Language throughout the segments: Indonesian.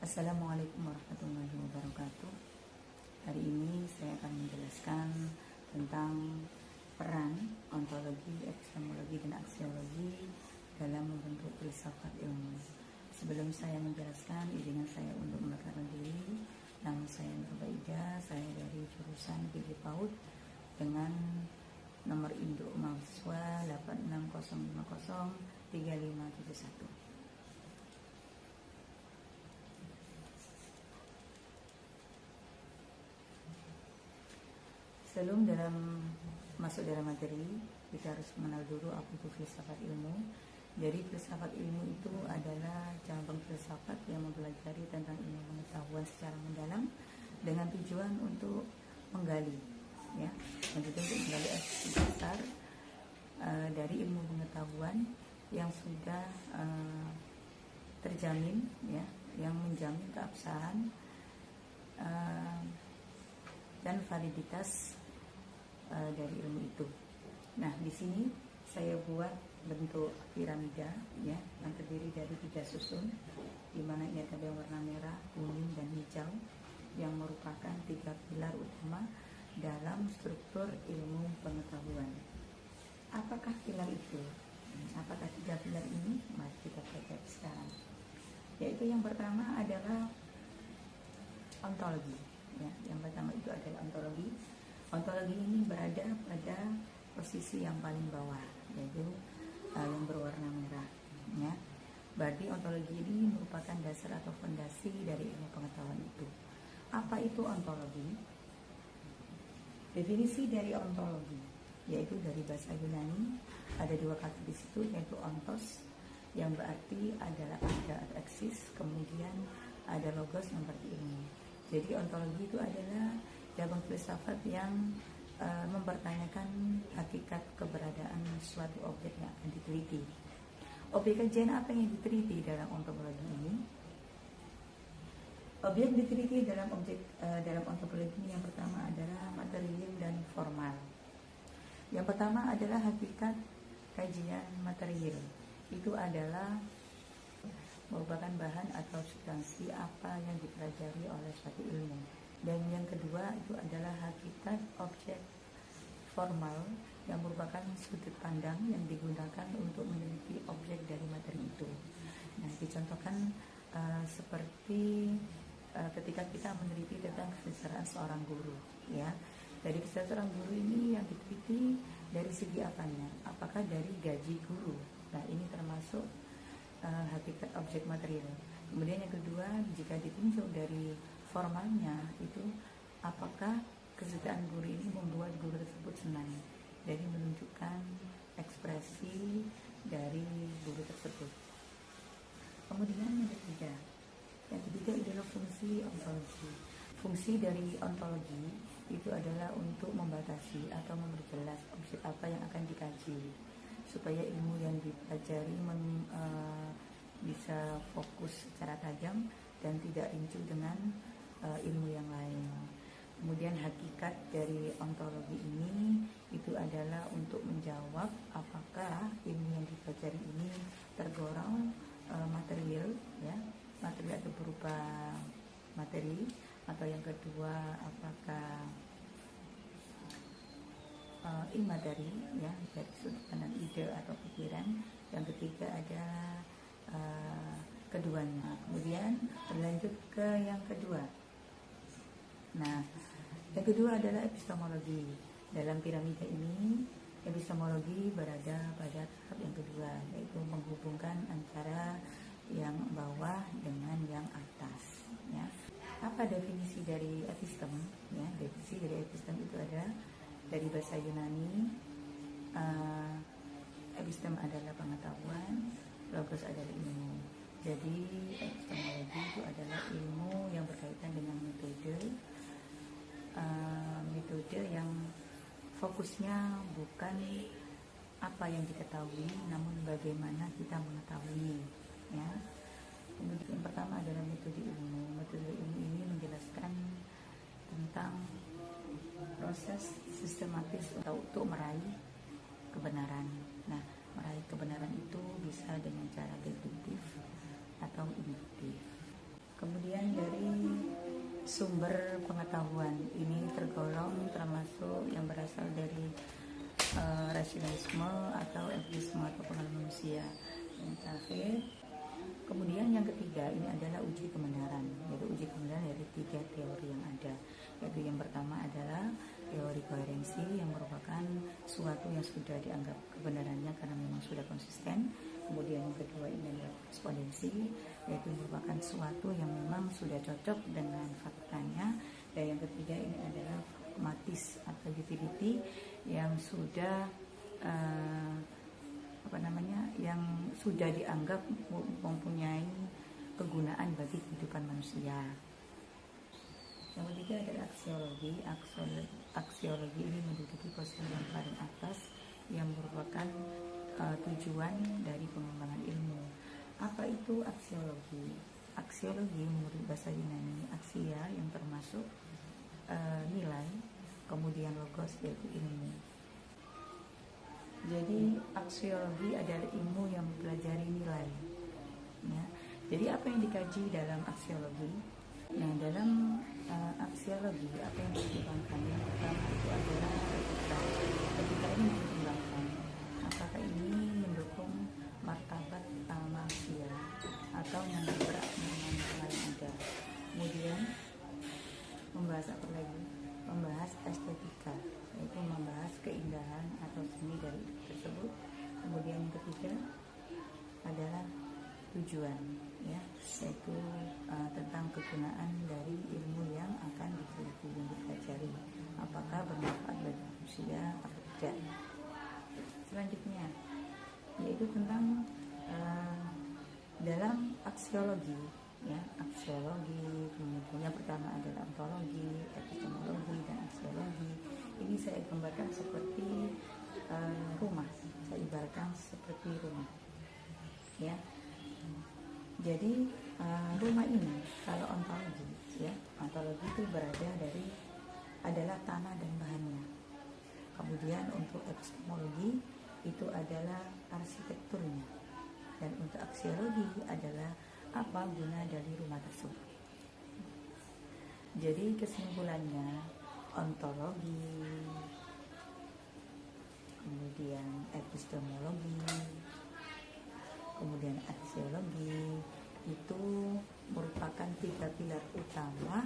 Assalamualaikum warahmatullahi wabarakatuh. Hari ini saya akan menjelaskan tentang peran ontologi, epistemologi, dan aksiologi dalam membentuk filsafat ilmu. Sebelum saya menjelaskan, izinkan saya untuk memperkenalkan diri. Nama saya Nur Baida, saya dari jurusan Gigi PAUD dengan nomor induk mahasiswa 860503571. Sebelum masuk dalam materi, kita harus mengenal dulu apa itu filsafat ilmu. Jadi filsafat ilmu itu adalah cabang filsafat yang mempelajari tentang ilmu pengetahuan secara mendalam dengan tujuan untuk menggali, ya, untuk menggali aspek dasar dari ilmu pengetahuan yang sudah terjamin, ya, yang menjamin keabsahan dan validitas dari ilmu itu. Nah, di sini saya buat bentuk piramida, ya, yang terdiri dari 3 susun, di mana ini ada yang warna merah, kuning, dan hijau, yang merupakan 3 pilar utama dalam struktur ilmu pengetahuan. Apakah pilar itu? Apakah 3 pilar ini? Mari kita pelajari sekarang. Yaitu yang pertama adalah ontologi. Ya, yang pertama itu adalah ontologi. Ontologi ini berada pada posisi yang paling bawah, yaitu yang berwarna merah, ya. Berarti ontologi ini merupakan dasar atau fondasi dari ilmu pengetahuan itu. Apa itu ontologi? Definisi dari ontologi, yaitu dari bahasa Yunani, ada 2 kata di situ, yaitu ontos yang berarti adalah ada atau eksis, kemudian ada logos yang berarti ilmu. Jadi ontologi itu adalah cabang filsafat yang mempertanyakan hakikat keberadaan suatu objek yang akan diteliti. Objek kajian apa yang diteliti dalam ontologi ini? Objek diteliti dalam ontologi ini yang pertama adalah material dan formal. Yang pertama adalah hakikat kajian material. Itu adalah merupakan bahan atau substansi apa yang dipelajari oleh suatu ilmu. Dan yang kedua itu adalah hakikat objek formal yang merupakan sudut pandang yang digunakan untuk meneliti objek dari materi itu. Nah, dicontohkan seperti ketika kita meneliti tentang kesejahteraan seorang guru, ya. Dari kesejahteraan guru ini yang diteliti dari segi apanya? Apakah dari gaji guru? Nah, ini termasuk hakikat objek material. Kemudian yang kedua, jika ditinjau dari formalnya, itu apakah kesejahteraan guru ini membuat guru tersebut senang, jadi menunjukkan ekspresi dari guru tersebut. Kemudian yang ketiga adalah fungsi ontologi. Fungsi dari ontologi itu adalah untuk membatasi atau memperjelas objek apa yang akan dikaji, supaya ilmu yang dipelajari bisa fokus secara tajam dan tidak rincu dengan ilmu yang lain. Kemudian hakikat dari ontologi ini itu adalah untuk menjawab apakah ilmu yang dipelajari ini tergolong material, ya, material atau berupa materi, atau yang kedua apakah imateri, ya, dari sudut pandang ide atau pikiran. Yang ketiga adalah keduanya. Kemudian berlanjut ke yang kedua. Nah, yang kedua adalah epistemologi. Dalam piramida ini, epistemologi berada pada tahap yang kedua, yaitu menghubungkan antara yang bawah dengan yang atas, ya. Apa definisi dari epistem? Ya, definisi dari epistem itu ada dari bahasa Yunani. Epistem adalah pengetahuan, logos adalah ilmu. Jadi epistemologi itu adalah ilmu yang berkaitan dengan metode yang fokusnya bukan apa yang diketahui, namun bagaimana kita mengetahui, ya. Kemudian yang pertama adalah metode ilmu. Metode ilmu ini menjelaskan tentang proses sistematis untuk meraih kebenaran. Nah, meraih kebenaran itu bisa dengan cara deduktif atau induktif. Kemudian sumber pengetahuan. Ini tergolong termasuk yang berasal dari rasionalisme atau empirisme atau pengalaman manusia. Yang terakhir, kemudian yang ketiga ini adalah uji kebenaran, yaitu uji kebenaran dari 3 teori yang ada. Yaitu yang pertama adalah teori koherensi yang merupakan suatu yang sudah dianggap kebenarannya karena memang sudah konsisten. Kemudian yang kedua ini adalah korespondensi, yaitu merupakan suatu yang memang sudah cocok dengan faktanya. Dan yang ketiga ini adalah pragmatis atau utility yang sudah yang sudah dianggap mempunyai kegunaan bagi kehidupan manusia. Yang ketiga adalah aksiologi. Aksiologi ini menduduki posisi yang paling atas yang merupakan tujuan dari pengembangan ilmu. Apa itu aksiologi? Aksiologi menurut bahasa Yunani aksia yang termasuk nilai, kemudian logos yaitu ilmu. Jadi aksiologi adalah ilmu yang mempelajari nilai. Ya. Jadi apa yang dikaji dalam aksiologi? Nah, dalam aksiologi apa yang dikembangkan? Yang pertama itu adalah etika. Etika ini dikembangkan. Apakah ini mendukung martabat manusia atau menabrak norma yang ada? Kemudian membahas apa lagi? Membahas estetika, yaitu membahas keindahan atau seni dari hidup tersebut. Kemudian yang ketiga adalah tujuan, ya, yaitu tentang kegunaan dari ilmu yang akan diteliti dan dipelajari, apakah bermanfaat bagi manusia atau tidak. Selanjutnya yaitu tentang dalam aksiologi, ya, aksiologi. Kemudian yang pertama adalah ontologi, epistemologi, dan aksiologi. Ini saya gambarkan seperti rumah. Saya ibaratkan seperti rumah, ya. Jadi rumah ini kalau ontologi, ya, ontologi itu adalah tanah dan bahannya. Kemudian untuk epistemologi itu adalah arsitekturnya, dan untuk aksiologi adalah apa guna dari rumah tersebut. Jadi kesimpulannya, ontologi, kemudian epistemologi, kemudian aksiologi itu merupakan 3 pilar utama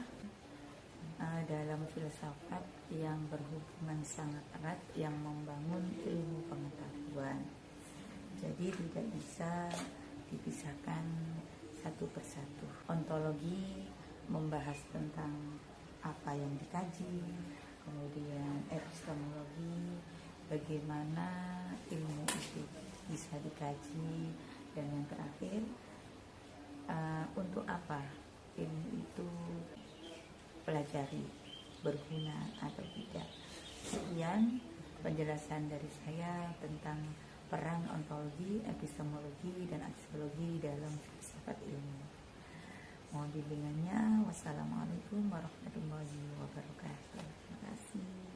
dalam filsafat yang berhubungan sangat erat yang membangun ilmu pengetahuan. Jadi tidak bisa dipisahkan satu persatu. Ontologi membahas tentang apa yang dikaji, kemudian epistemologi bagaimana ilmu itu bisa dikaji, dan yang terakhir untuk apa ilmu itu pelajari, berguna atau tidak. Sekian penjelasan dari saya tentang peran ontologi, epistemologi, dan aksiologi dalam filsafat ilmu. Mohon bimbingannya. Wassalamualaikum warahmatullahi wabarakatuh. Terima kasih.